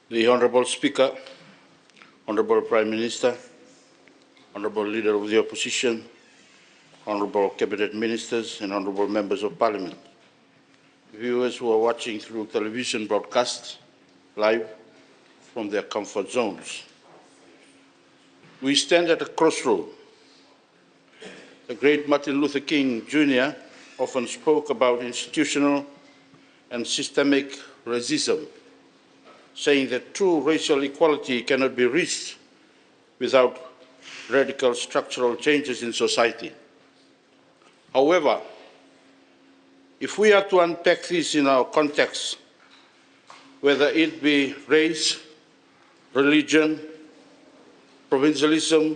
The Honourable Speaker, Honourable Prime Minister, Honourable Leader of the Opposition, Honourable Cabinet Ministers and Honourable Members of Parliament, viewers who are watching through television broadcast live from their comfort zones. We stand at a crossroad. The great Martin Luther King Jr. often spoke about institutional and systemic racism, saying that true racial equality cannot be reached without radical structural changes in society. However, if we are to unpack this in our context, whether it be race, religion, provincialism,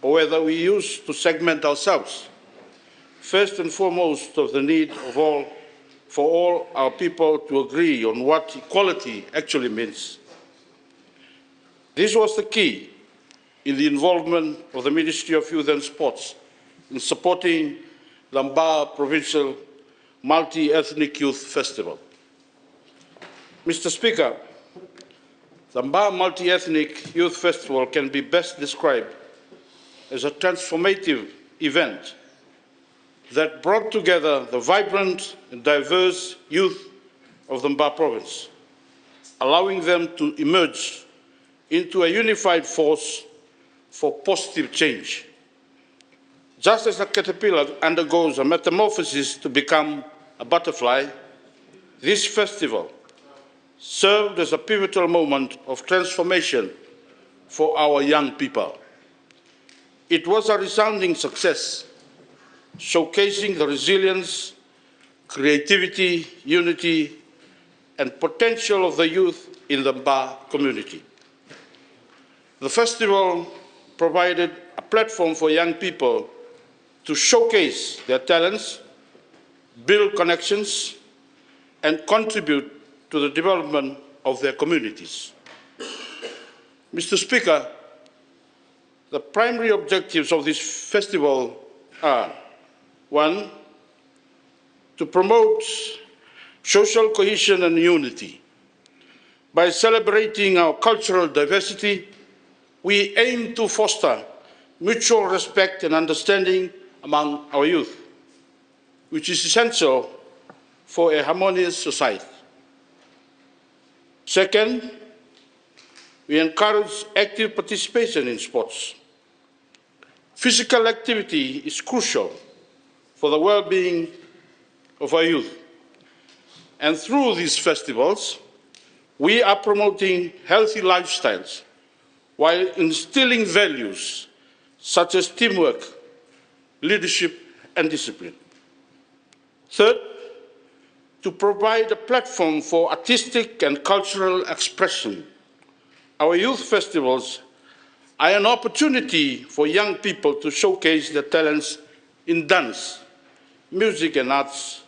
or whether we use to segment ourselves, first and foremost of the need for all our people to agree on what equality actually means. This was the key in the involvement of the Ministry of Youth and Sports in supporting the Mba Provincial Multi-Ethnic Youth Festival. Mr. Speaker, the Mba Multi-Ethnic Youth Festival can be best described as a transformative event that brought together the vibrant and diverse youth of the Mba province, allowing them to emerge into a unified force for positive change. Just as a caterpillar undergoes a metamorphosis to become a butterfly, this festival served as a pivotal moment of transformation for our young people. It was a resounding success, showcasing the resilience, creativity, unity, and potential of the youth in the Mba community. The festival provided a platform for young people to showcase their talents, build connections, and contribute to the development of their communities. Mr. Speaker, the primary objectives of this festival are: 1, to promote social cohesion and unity. By celebrating our cultural diversity, we aim to foster mutual respect and understanding among our youth, which is essential for a harmonious society. 2nd, we encourage active participation in sports. Physical activity is crucial for the well-being of our youth. And through these festivals, we are promoting healthy lifestyles while instilling values such as teamwork, leadership, and discipline. 3rd, to provide a platform for artistic and cultural expression. Our youth festivals are an opportunity for young people to showcase their talents in dance, music, and arts,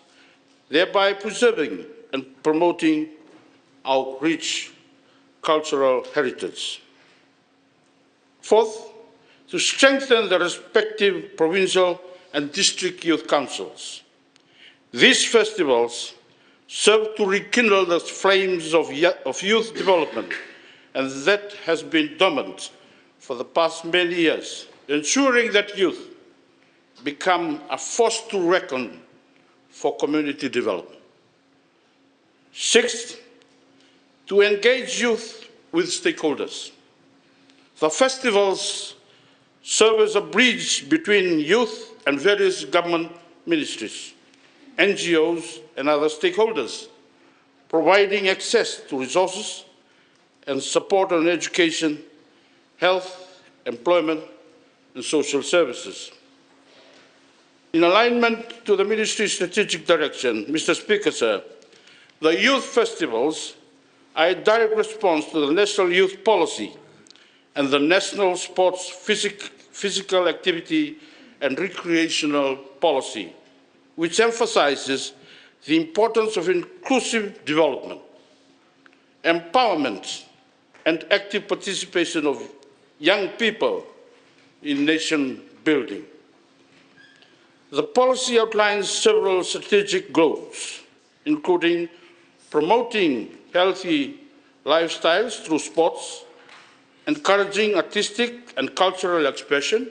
thereby preserving and promoting our rich cultural heritage. 4th, to strengthen the respective provincial and district youth councils. These festivals serve to rekindle the flames of youth development, and that has been dormant for the past many years, ensuring that youth become a force to reckon for community development. 6th, to engage youth with stakeholders. The festivals serve as a bridge between youth and various government ministries, NGOs, and other stakeholders, providing access to resources and support on education, health, employment, and social services. In alignment to the Ministry's strategic direction, Mr. Speaker, sir, the youth festivals are a direct response to the National Youth Policy and the National Sports Physical Activity and Recreational Policy, which emphasizes the importance of inclusive development, empowerment, and active participation of young people in nation building. The policy outlines several strategic goals, including promoting healthy lifestyles through sports, encouraging artistic and cultural expression,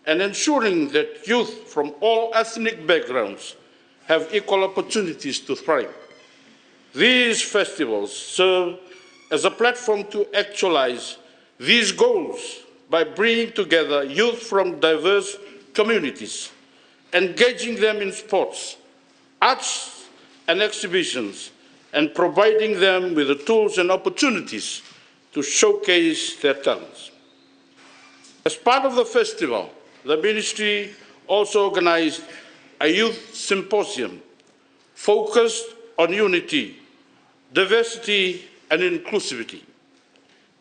and ensuring that youth from all ethnic backgrounds have equal opportunities to thrive. These festivals serve as a platform to actualize these goals by bringing together youth from diverse communities, engaging them in sports, arts and exhibitions, and providing them with the tools and opportunities to showcase their talents. As part of the festival, the ministry also organized a youth symposium focused on unity, diversity, and inclusivity.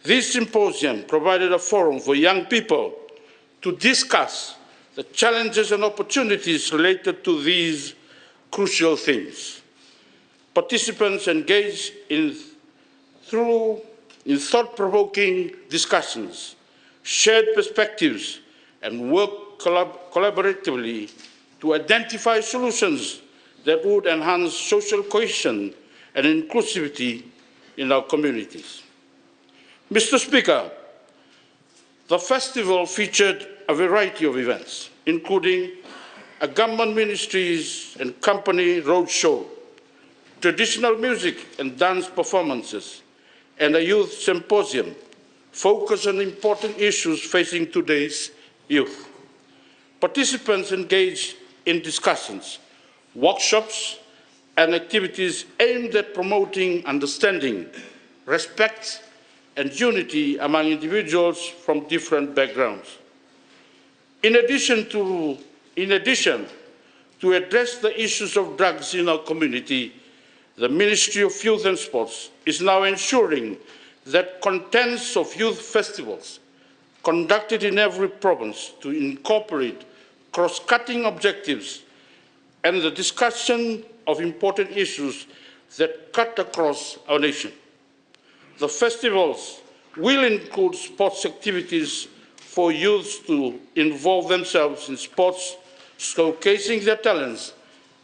This symposium provided a forum for young people to discuss the challenges and opportunities related to these crucial themes. Participants engaged in thought-provoking discussions, shared perspectives, and worked collaboratively to identify solutions that would enhance social cohesion and inclusivity in our communities. Mr. Speaker, the festival featured a variety of events, including a government ministries and company roadshow, traditional music and dance performances, and a youth symposium focused on important issues facing today's youth. Participants engaged in discussions, workshops, and activities aimed at promoting understanding, respect, and unity among individuals from different backgrounds. In addition, to address the issues of drugs in our community, the Ministry of Youth and Sports is now ensuring that contents of youth festivals conducted in every province to incorporate cross-cutting objectives and the discussion of important issues that cut across our nation. The festivals will include sports activities for youths to involve themselves in sports, showcasing their talents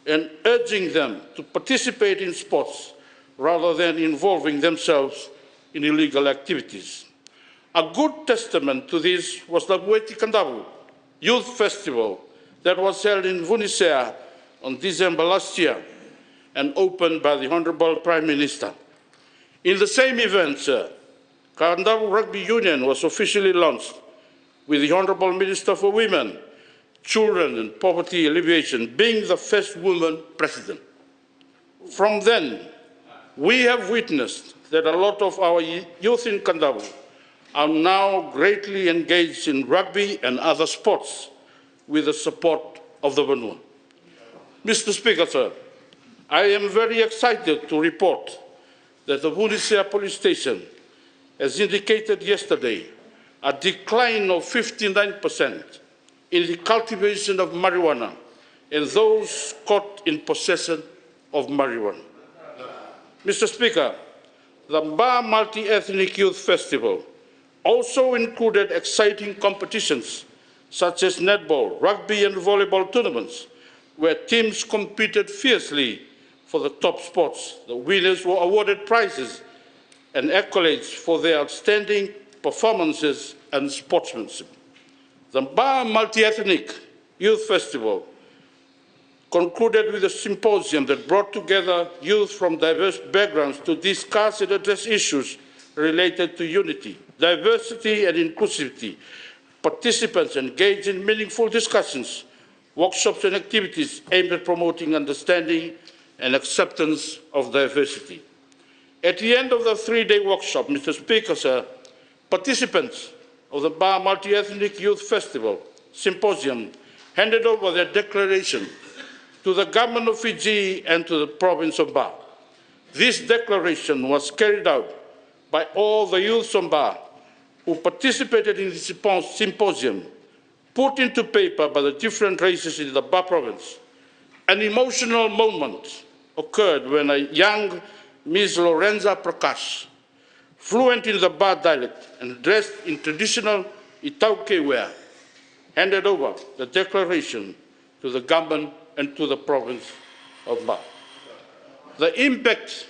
and urging them to participate in sports rather than involving themselves in illegal activities. A good testament to this was the Weti Kandavu Youth Festival that was held in Vunisea on December last year and opened by the Honourable Prime Minister. In the same event, Kandavu Rugby Union was officially launched with the Honourable Minister for Women, Children and Poverty Alleviation being the first woman president. From then, we have witnessed that a lot of our youth in Kandavu are now greatly engaged in rugby and other sports with the support of the Vanua. Mr. Speaker, sir, I am very excited to report that the Vunisea Police Station has indicated yesterday a decline of 59% in the cultivation of marijuana and those caught in possession of marijuana. Mr. Speaker, the Mba Multi-Ethnic Youth Festival also included exciting competitions such as netball, rugby and volleyball tournaments, where teams competed fiercely for the top spots. The winners were awarded prizes and accolades for their outstanding performances and sportsmanship. The Mba Multi-Ethnic Youth Festival concluded with a symposium that brought together youth from diverse backgrounds to discuss and address issues related to unity, diversity and inclusivity. Participants engaged in meaningful discussions, workshops and activities aimed at promoting understanding and acceptance of diversity. At the end of the three-day workshop, Mr. Speaker, sir, participants of the Mba Multi-Ethnic Youth Festival Symposium handed over their declaration to the government of Fiji and to the province of Mba. This declaration was carried out by all the youth of Mba who participated in the symposium, put into paper by the different races in the Mba province. An emotional moment occurred when a young Ms. Lorenza Prakash, fluent in the Mba dialect and dressed in traditional Itauke wear, handed over the declaration to the government and to the province of Mba. The impact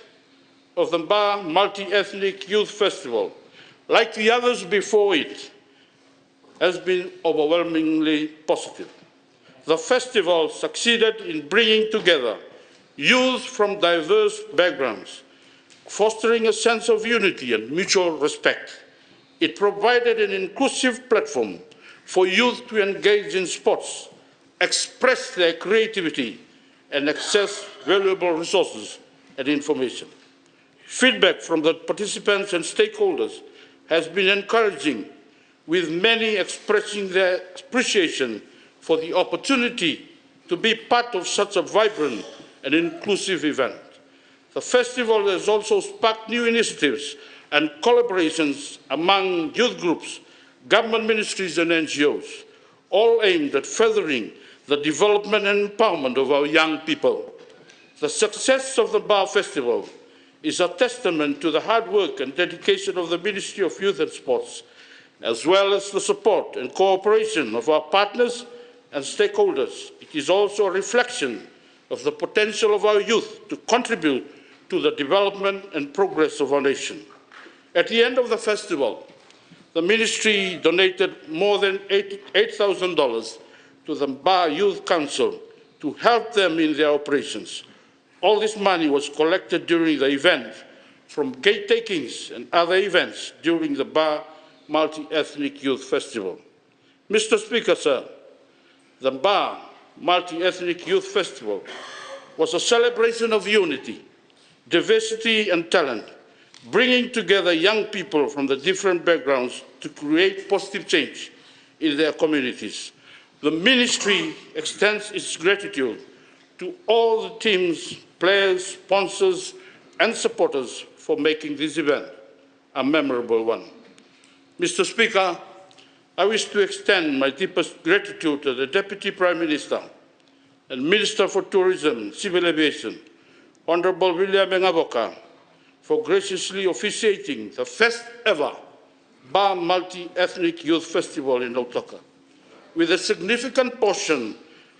of the Ba Multi-Ethnic Youth Festival, like the others before it, has been overwhelmingly positive. The festival succeeded in bringing together youth from diverse backgrounds, fostering a sense of unity and mutual respect. It provided an inclusive platform for youth to engage in sports, express their creativity, and access valuable resources and information. Feedback from the participants and stakeholders has been encouraging, with many expressing their appreciation for the opportunity to be part of such a vibrant and inclusive event. The festival has also sparked new initiatives and collaborations among youth groups, government ministries and NGOs, all aimed at furthering the development and empowerment of our young people. The success of the Ba Festival is a testament to the hard work and dedication of the Ministry of Youth and Sports, as well as the support and cooperation of our partners and stakeholders. It is also a reflection of the potential of our youth to contribute to the development and progress of our nation. At the end of the festival, the Ministry donated more than $8,000 to the Ba Youth Council to help them in their operations. All this money was collected during the event from gate takings and other events during the Ba Multi-Ethnic Youth Festival. Mr. Speaker, sir, the Ba Multi-Ethnic Youth Festival was a celebration of unity, diversity and talent, bringing together young people from the different backgrounds to create positive change in their communities. The Ministry extends its gratitude to all the teams, players, sponsors and supporters for making this event a memorable one. Mr. Speaker, I wish to extend my deepest gratitude to the Deputy Prime Minister and Minister for Tourism and Civil Aviation, Honourable William Ngaboka, for graciously officiating the first ever Ba Multi-Ethnic Youth Festival in Lautoka. With a significant portion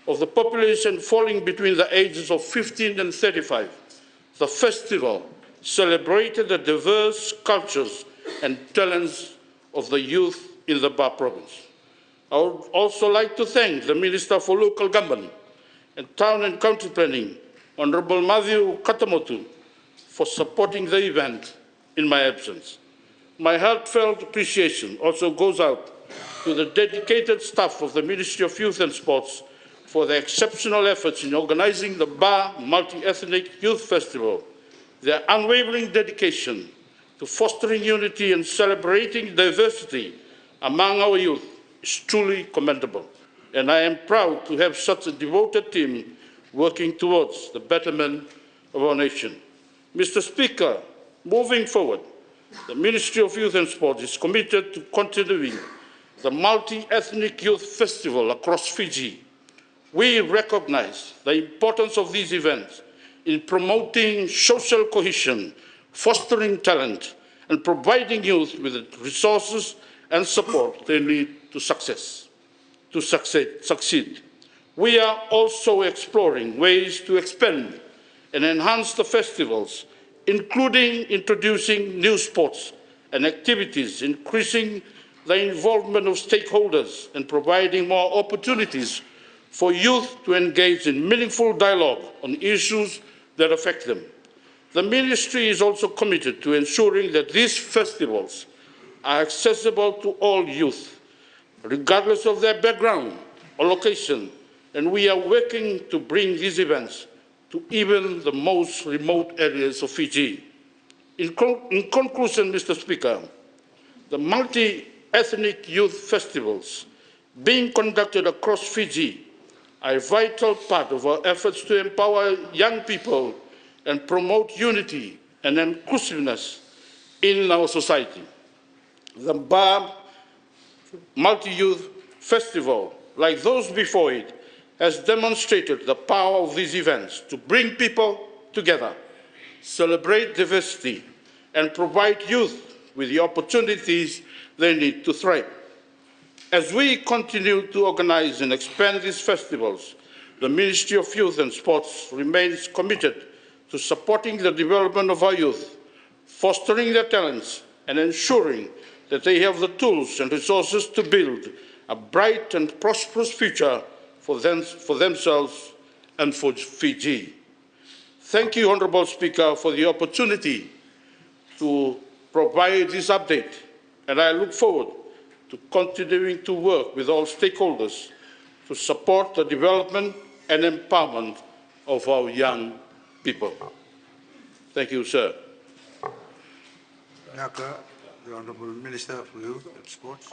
of the population falling between the ages of 15 and 35, the festival celebrated the diverse cultures and talents of the youth in the Ba province. I would also like to thank the Minister for Local Government and Town and County Planning, Honourable Matthew Katamotu, for supporting the event in my absence. My heartfelt appreciation also goes out to the dedicated staff of the Ministry of Youth and Sports for their exceptional efforts in organizing the Ba Multi-Ethnic Youth Festival. Their unwavering dedication to fostering unity and celebrating diversity among our youth is truly commendable, and I am proud to have such a devoted team working towards the betterment of our nation. Mr. Speaker, moving forward, the Ministry of Youth and Sport is committed to continuing the Multi-Ethnic Youth Festival across Fiji. We recognize the importance of these events in promoting social cohesion, fostering talent, and providing youth with the resources and support they need to succeed. We are also exploring ways to expand and enhance the festivals, including introducing new sports and activities, increasing the involvement of stakeholders, and providing more opportunities for youth to engage in meaningful dialogue on issues that affect them. The Ministry is also committed to ensuring that these festivals are accessible to all youth, regardless of their background or location, and we are working to bring these events to even the most remote areas of Fiji. In conclusion, Mr. Speaker, the multi-ethnic youth festivals being conducted across Fiji are a vital part of our efforts to empower young people and promote unity and inclusiveness in our society. The Ba Multi-Youth Festival, like those before it, has demonstrated the power of these events to bring people together, celebrate diversity, and provide youth with the opportunities they need to thrive. As we continue to organize and expand these festivals, the Ministry of Youth and Sports remains committed to supporting the development of our youth fostering their talents and ensuring that they have the tools and resources to build a bright and prosperous future for themselves and for Fiji. Thank you, Honourable Speaker, for the opportunity to provide this update, and I look forward to continuing to work with all stakeholders to support the development and empowerment of our young people. Thank you, sir. The Honourable Minister for Youth and Sports.